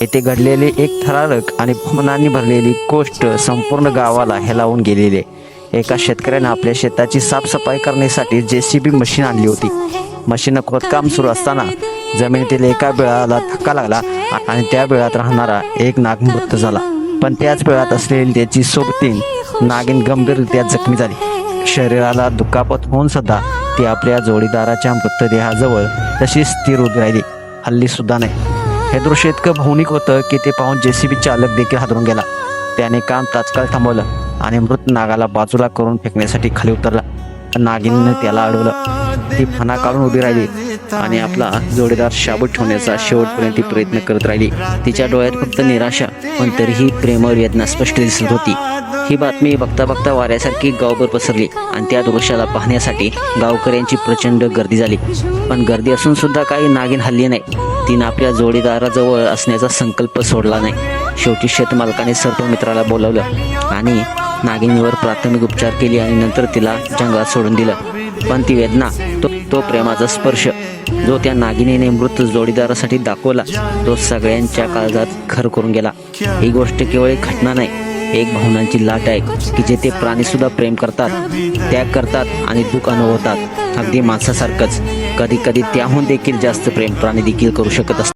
येथे घडलेली एक थरारक आणि भावनांनी भरलेली गोष्ट संपूर्ण गावाला हेलावून गेलेली आहे। एका शेतकऱ्याने आपल्या शेताची साफसफाई करण्यासाठी JCB मशीन आणली होती। मशीन खोदकाम सुरू असताना जमिनीतील एका बिळाला धक्का लागला आणि त्या बिळात राहणारा एक नाग मृत झाला। पण त्याच बिळात असलेली त्याची सोबतीण नागिन गंभीररित्या जखमी झाली। शरीराला दुखापत होऊन सुद्धा ती आपल्या जोडीदाराच्या मृतदेहाजवळ तशीच स्थिर उभी राहिली, हल्ली सुद्धा नाही। हे दृश्य इतकं भावनिक होतं की ते पाहून JCB चालक देखील हादरून गेला। त्याने काम तात्काळ थांबवलं आणि मृत नागाला बाजूला करून फेकण्यासाठी खाली उतरला। नागिनीने त्याला अडवलं। ती फणा काढून उभी राहिली आणि आपला जोडीदार शाबूत ठेवण्याचा शेवटपर्यंत ती प्रयत्न करत राहिली। तिच्या डोळ्यात फक्त निराशा पण तरीही प्रेमळ वेदना स्पष्ट दिसत होती। ही बातमी बघता बघता वाऱ्यासारखी गावभर पसरली आणि त्या दृश्याला पाहण्यासाठी गावकऱ्यांची प्रचंड गर्दी झाली। पण गर्दी असून सुद्धा काही नागिन हल्ली नाही। तिने आपल्या जोडीदाराजवळ असण्याचा संकल्प सोडला नाही। शेवटी शेतमालकाने सर्व मित्राला बोलावलं आणि नागिनीवर प्राथमिक उपचार केले आणि नंतर तिला जंगलात सोडून दिलं। पण ती वेदना, तो प्रेमाचा स्पर्श जो त्या नागिनीने मृत जोडीदारासाठी दाखवला, तो सगळ्यांच्या काळजात घर करून गेला। ही गोष्ट केवळ एक घटना नाही, एक भावनांची लाट आहे की जेथे प्राणी सुद्धा प्रेम करतात, त्याग करतात आणि दुःख अनुभवतात। अगदी माणसासारखंच कधी कधी त्याहून देखील जास्त प्रेम प्राणी देखील करू शकत असतात।